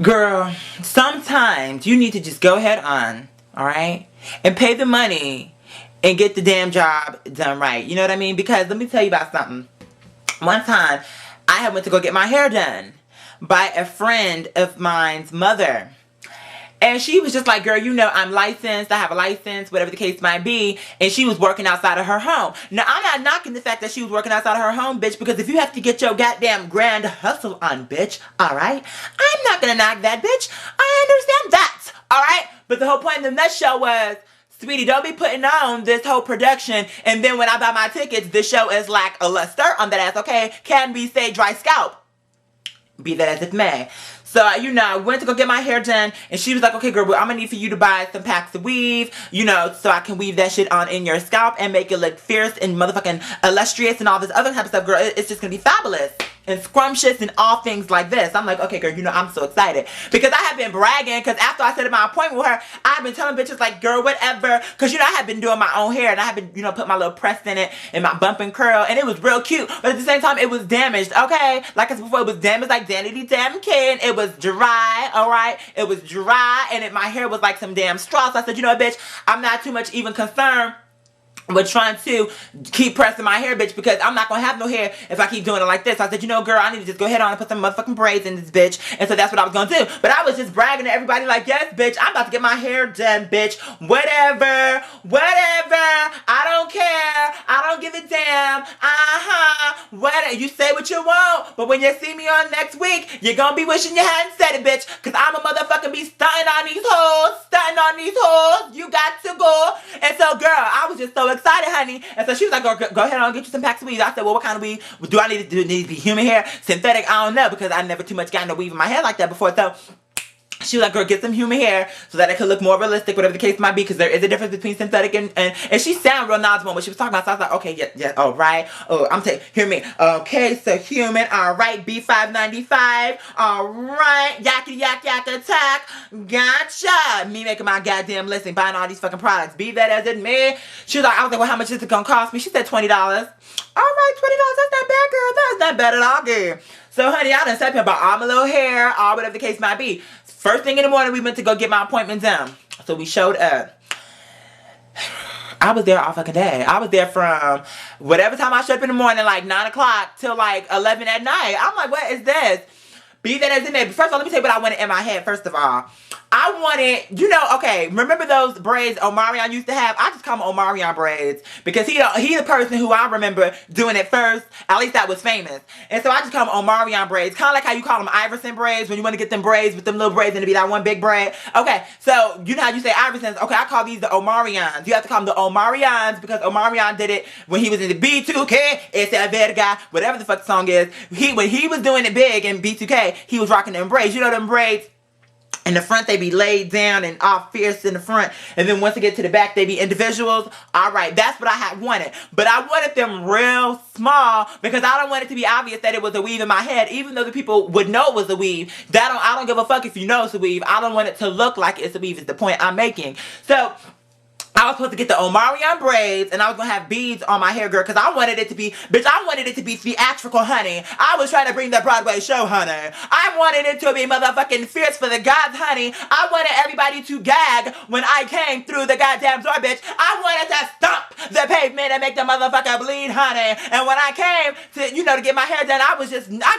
Girl, sometimes you need to just go ahead on, alright? And pay the money and get the damn job done right. You know what I mean? Because let me tell you about something. One time, I had went to go get my hair done by a friend of mine's mother. And she was just like, girl, you know I'm licensed. I have a license, whatever the case might be. And she was working outside of her home. Now, I'm not knocking the fact that she was working outside of her home, bitch, because if you have to get your goddamn grand hustle on, bitch, all right? I'm not going to knock that, bitch. I understand that, all right? But the whole point of the nutshell was, sweetie, don't be putting on this whole production, and then when I buy my tickets, the show is like a luster on that ass, okay? Can we say dry scalp? Be that as it may. So, you know, I went to go get my hair done, and she was like, okay, girl, well, I'm going to need for you to buy some packs of weave, you know, so I can weave that shit on in your scalp and make it look fierce and motherfucking illustrious and all this other type of stuff, girl. It's just going to be fabulous and scrumptious and all things like this. I'm like, okay, girl, you know, I'm so excited. Because I have been bragging, because after I set up my appointment with her, I've been telling bitches like, girl, whatever. Because, you know, I have been doing my own hair, and I have been, you know, put my little press in it and my bump and curl, and it was real cute. But at the same time, it was damaged, okay? Like I said before, it was damaged like Danity Damn Kid. It was dry, all right? It was dry, and my hair was like some damn straw. So I said, you know what, bitch, I'm not too much even concerned with trying to keep pressing my hair, bitch, because I'm not gonna have no hair if I keep doing it like this. I said, you know, girl, I need to just go ahead on and put some motherfucking braids in this bitch. And so that's what I was gonna do. But I was just bragging to everybody like, yes, bitch, I'm about to get my hair done, bitch. Whatever. I don't care. I don't give a damn. Whatever. You say what you want, but when you see me on next week, you're gonna be wishing you hadn't said it, bitch, because I'm a motherfucking be stunting on these hoes. You got to go. And so, girl, I was just so excited, honey. And so she was like, go ahead on, get you some packs of weave. I said, well, what kind of weave do I need to do? It needs to be human hair, synthetic? I don't know, because I never too much got no weave in my hair like that before. So she was like, girl, get some human hair so that it could look more realistic, whatever the case might be, because there is a difference between synthetic and she sounded real knowledgeable when she was talking about it. So I was like, okay, yeah, all right. Oh, I'm taking, hear me. Okay, so human, all right, B595, all right, yakety yak attack, gotcha. Me making my goddamn listing, buying all these fucking products, be that as it may. She was like, I was like, well, how much is it gonna cost me? She said $20. All right, $20, that's not bad, girl. That's not bad at all, girl. So, honey, I done sat here about all my little hair, all whatever the case might be. First thing in the morning, we went to go get my appointment done. So we showed up. I was there all fucking day. I was there from whatever time I showed up in the morning, like 9 o'clock till like 11 at night. I'm like, what is this? Be that as it may. But first of all, let me tell you what I wanted in my head, first of all. I wanted, you know, okay, remember those braids Omarion used to have? I just call them Omarion braids because he the person who I remember doing it first. At least that was famous. And so I just call them Omarion braids. Kind of like how you call them Iverson braids when you want to get them braids with them little braids and it be that one big braid. Okay, so you know how you say Iversons? Okay, I call these the Omarions. You have to call them the Omarions because Omarion did it when he was in the B2K. Esa Verga, whatever the fuck the song is. When he was doing it big in B2K, he was rocking them braids. You know them braids? In the front, they be laid down and all fierce in the front. And then once they get to the back, they be individuals. All right, that's what I had wanted. But I wanted them real small because I don't want it to be obvious that it was a weave in my head. Even though the people would know it was a weave. I don't give a fuck if you know it's a weave. I don't want it to look like it's a weave is the point I'm making. So I was supposed to get the Omarion braids and I was going to have beads on my hair, girl, because I wanted it to be, bitch, I wanted it to be theatrical, honey. I was trying to bring the Broadway show, honey. I wanted it to be motherfucking fierce for the gods, honey. I wanted everybody to gag when I came through the goddamn door, bitch. I wanted to stomp the pavement and make the motherfucker bleed, honey. And when I came to, you know, to get my hair done, I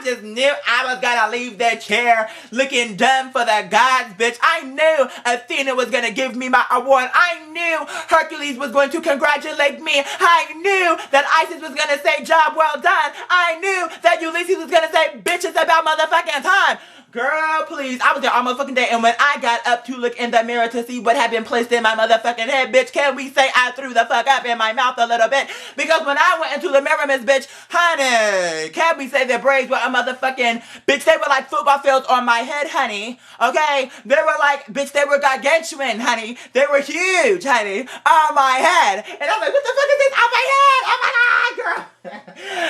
just knew I was going to leave that chair looking dumb for the gods, bitch. I knew Athena was going to give me my award. I knew Hercules was going to congratulate me. I knew that Isis was going to say, job well done. I knew that Ulysses was going to say, bitch, it's about motherfucking time. Girl, please. I was there all motherfucking day. And when I got up to look in the mirror to see what had been placed in my motherfucking head, bitch, can we say I threw the fuck up in my mouth a little bit? Because when I went into the mirror, Miss Bitch, honey, can we say the braids were a motherfucking, bitch, they were like football fields on my head, honey. Okay? They were like, bitch, they were gargantuan, honey. They were huge, honey, on my head. And I'm like, what the fuck is this on my head? Oh my God, girl.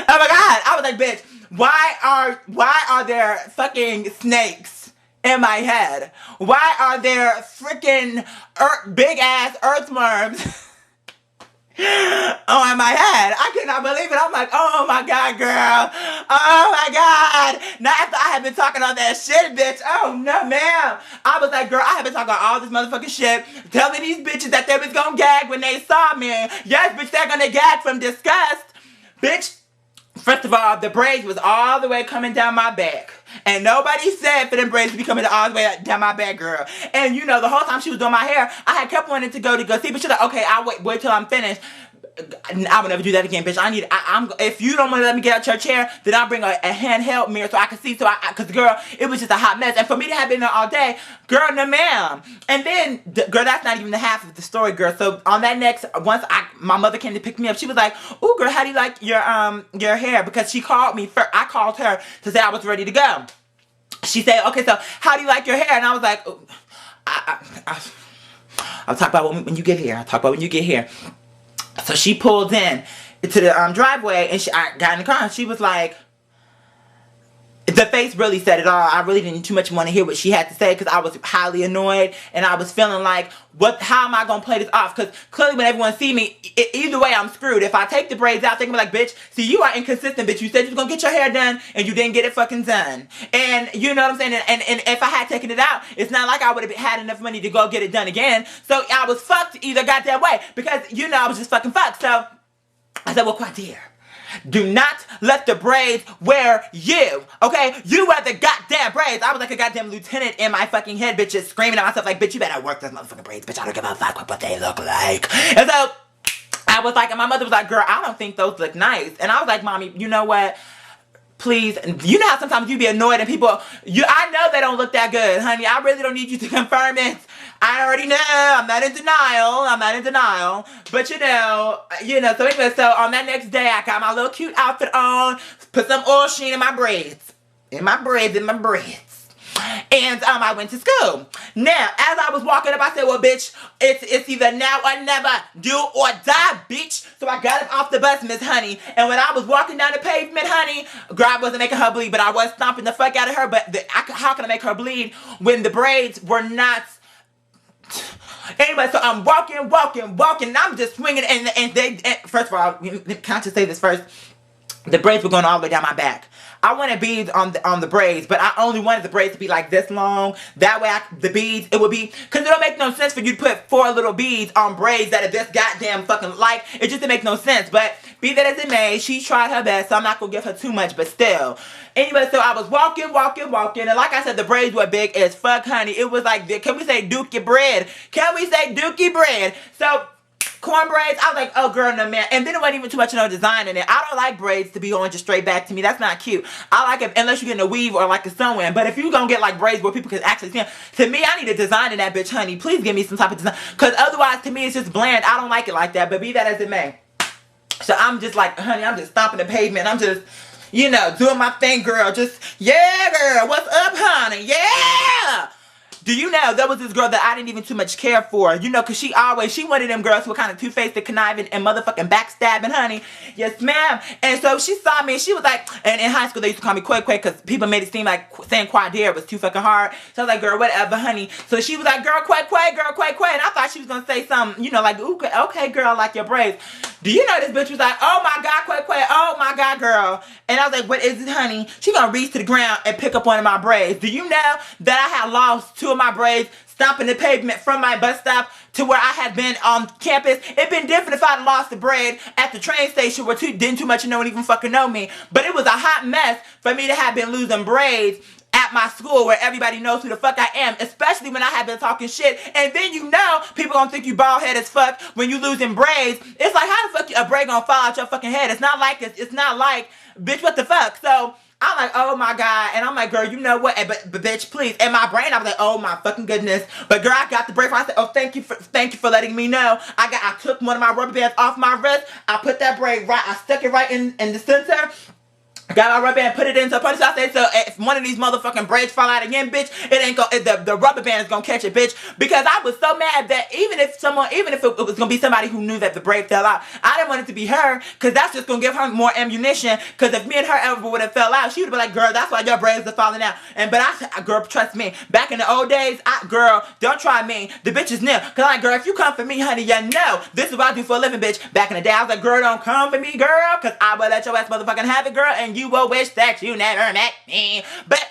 Oh my God. I was like, bitch, why are there fucking snakes in my head? Why are there freaking big ass earthworms Oh, in my head. I could not believe it. I'm like, oh my God, girl. Oh my God. Now after I had been talking all that shit, bitch. Oh no, ma'am. I was like, girl, I have been talking all this motherfucking shit, telling these bitches that they was gonna gag when they saw me. Yes, bitch, they're gonna gag from disgust. Bitch, first of all, the braids was all the way coming down my back. And nobody said for them braids to be coming all the way down my back, girl. And you know, the whole time she was doing my hair, I had kept wanting to go see, but she's like, okay, I'll wait till I'm finished. I will never do that again, bitch. If you don't want to let me get out your chair, then I'll bring a handheld mirror so I can see. Cause girl, it was just a hot mess. And for me to have been there all day, girl, no ma'am. And then, girl, that's not even the half of the story, girl. So on that my mother came to pick me up. She was like, ooh, girl, how do you like your hair? Because she called me first. I called her to say I was ready to go. She said, okay, so how do you like your hair? And I was like, I'll talk about when you get here. So she pulled in to the driveway, and I got in the car, and she was like, the face really said it all. I really didn't too much want to hear what she had to say because I was highly annoyed, and I was feeling like, how am I going to play this off? Because clearly when everyone see me, either way I'm screwed. If I take the braids out, they're going to be like, bitch, see, you are inconsistent, bitch. You said you was going to get your hair done, and you didn't get it fucking done. And you know what I'm saying? And if I had taken it out, it's not like I would have had enough money to go get it done again. So I was fucked either goddamn way because, you know, I was just fucking fucked. So I said, well, Quadir, do not let the braids wear you, okay? You wear the goddamn braids. I was like a goddamn lieutenant in my fucking head, bitch, just screaming at myself like, bitch, you better work those motherfucking braids, bitch. I don't give a fuck what they look like. And so I was like, and my mother was like, girl, I don't think those look nice. And I was like, mommy, you know what? Please, you know how sometimes you be annoyed and people, I know they don't look that good, honey. I really don't need you to confirm it. I already know. I'm not in denial. But you know, so anyway, so on that next day, I got my little cute outfit on, put some oil sheen in my braids. And I went to school. Now, as I was walking up, I said, well, bitch, it's either now or never. Do or die, bitch. So I got up off the bus, Miss Honey. And when I was walking down the pavement, honey, girl, I wasn't making her bleed, but I was stomping the fuck out of her. But how can I make her bleed when the braids were not... Anyway, so I'm walking, and I'm just swinging, and first of all, can I just say this first? The braids were going all the way down my back. I wanted beads on the braids, but I only wanted the braids to be like this long. That way, the beads, it would be, because it don't make no sense for you to put 4 little beads on braids that are this goddamn fucking like. It just didn't make no sense. But be that as it may, she tried her best, so I'm not going to give her too much, but still. Anyway, so I was walking, and like I said, the braids were big as fuck, honey. It was like, can we say dookie bread? So... corn braids, I was like, oh girl, no man. And then it wasn't even too much no design in it. I don't like braids to be going just straight back to me. That's not cute. I like it unless you're getting a weave or like a sew-in. But if you're gonna get like braids where people can actually see them, to me, I need a design in that bitch, honey. Please give me some type of design. Because otherwise, to me, it's just bland. I don't like it like that. But be that as it may. So I'm just like, honey, I'm just stomping the pavement. I'm just, you know, doing my thing, girl. Just, yeah, girl. What's up, honey? Yeah! Do you know, there was this girl that I didn't even too much care for, you know, because she one of them girls who were kind of two-faced and conniving and motherfucking backstabbing, honey. Yes, ma'am. And so she saw me and she was like, and in high school they used to call me Quake because people made it seem like saying Quadir was too fucking hard. So I was like, girl, whatever, honey. So she was like, girl, Quake, girl, Quake. And I thought she was going to say something, you know, like, ooh, okay, girl, I like your braids. Do you know this bitch was like, oh my God, Quake, oh my God, girl. And I was like, what is it, honey? She gonna reach to the ground and pick up one of my braids. Do you know that I had lost 2 of my braids stomping the pavement from my bus stop to where I had been on campus? It'd been different if I'd lost the braid at the train station where didn't too much no one even fucking know me. But it was a hot mess for me to have been losing braids at my school where everybody knows who the fuck I am, especially when I have been talking shit. And then you know people gonna think you bald head as fuck when you losing braids. It's like, how the fuck a braid gonna fall out your fucking head? It's not like it's not like, bitch, what the fuck? So I'm like, oh my God. And I'm like, girl, you know what? But bitch, please. In my brain, I was like, oh my fucking goodness. But girl, I got the braid. I said, oh, thank you for letting me know. I took one of my rubber bands off my wrist. I put that braid right, I stuck it right in the center. Got my rubber band, put it into a ponytail. I said, so if one of these motherfucking braids fall out again, bitch, it ain't gonna, the rubber band is gonna catch it, bitch. Because I was so mad that even if it was gonna be somebody who knew that the braid fell out, I didn't want it to be her, because that's just gonna give her more ammunition. Because if me and her ever would have fell out, she would have been like, girl, that's why your braids are falling out. But I said, girl, trust me, back in the old days, girl, don't try me. The bitch is new. Because I'm like, girl, if you come for me, honey, you know, this is what I do for a living, bitch. Back in the day, I was like, girl, don't come for me, girl, because I will let your ass motherfucking have it, girl, and you will wish that you never met me. But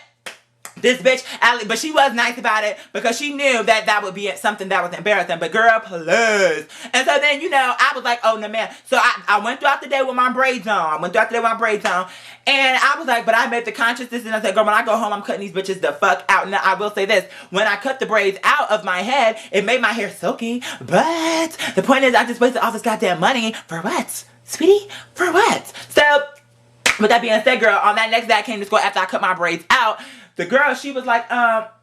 this bitch, but she was nice about it because she knew that that would be something that was embarrassing. But girl, please. And so then, you know, I was like, oh, no, man. So I went throughout the day with my braids on. And I was like, but I made the conscious decision. I said, girl, when I go home, I'm cutting these bitches the fuck out. Now, I will say this. When I cut the braids out of my head, it made my hair silky. But the point is, I just wasted all this goddamn money. For what? Sweetie? For what? So, with that being said, girl, on that next day I came to school after I cut my braids out, the girl, she was like,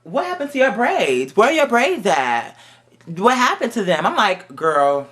what happened to your braids? Where are your braids at? What happened to them? I'm like, girl,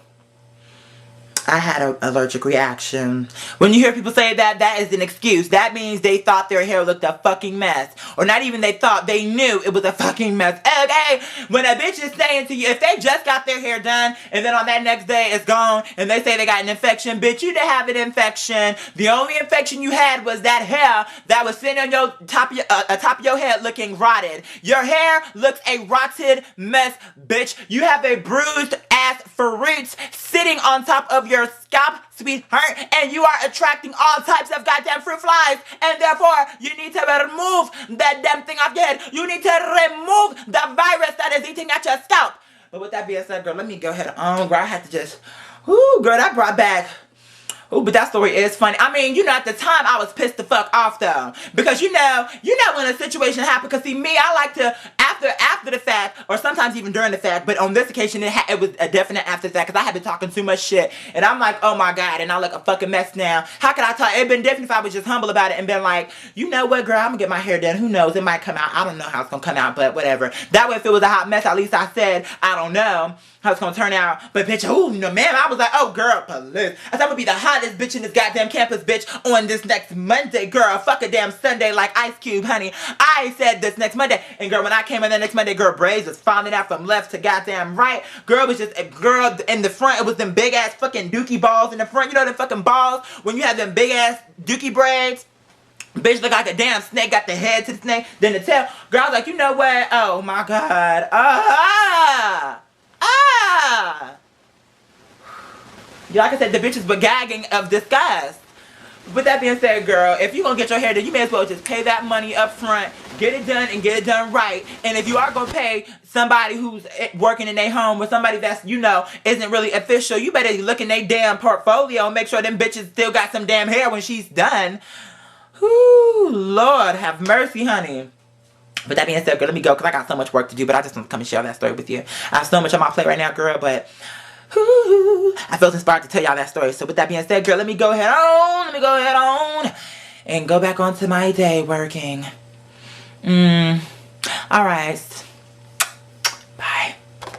I had an allergic reaction. When you hear people say that, that is an excuse. That means they thought their hair looked a fucking mess. Or not even they thought, they knew it was a fucking mess. Okay? When a bitch is saying to you, if they just got their hair done, and then on that next day it's gone, and they say they got an infection, bitch, you didn't have an infection. The only infection you had was that hair that was sitting on your top of your head looking rotted. Your hair looks a rotted mess, bitch. You have a bruised ass fruits sitting on top of your scalp, sweetheart, and you are attracting all types of goddamn fruit flies, and therefore you need to remove that damn thing off your head. You need to remove the virus that is eating at your scalp. But with that being said, girl, let me go ahead on, girl. I had to just, girl, that brought back. Oh, but that story is funny. I mean, you know, at the time, I was pissed the fuck off, though. Because, you know when a situation happened. Because, see, me, I like to, after the fact, or sometimes even during the fact, but on this occasion, it was a definite after the fact. Because I had been talking too much shit. And I'm like, oh, my God. And I look a fucking mess now. How could I talk? It'd been different if I was just humble about it and been like, you know what, girl? I'm going to get my hair done. Who knows? It might come out. I don't know how it's going to come out, but whatever. That way, if it was a hot mess, at least I said, I don't know how it's going to turn out. But, bitch, oh, no, man. I was like, oh, girl, please. I thought I would be the hottest bitch in this goddamn campus, bitch, on this next Monday, girl. Fuck a damn Sunday like Ice Cube, honey. I said this next Monday. And, girl, when I came in the next Monday, girl, braids was falling out from left to goddamn right. Girl, was just, girl, in the front, it was them big-ass fucking dookie balls in the front. You know them fucking balls? When you have them big-ass dookie braids? Bitch look like a damn snake, got the head to the snake, then the tail. Girl, I was like, you know what? Oh, my God. Like I said, the bitches were gagging of disgust. With that being said, girl, if you're going to get your hair done, you may as well just pay that money up front, get it done, and get it done right. And if you are going to pay somebody who's working in their home or somebody that's, you know, isn't really official, you better look in their damn portfolio and make sure them bitches still got some damn hair when she's done. Whoo, Lord, have mercy, honey. But that being said, girl, let me go because I got so much work to do, but I just want to come and share that story with you. I have so much on my plate right now, girl, but I felt inspired to tell y'all that story. So with that being said, girl, let me go ahead on and go back on to my day working. Alright.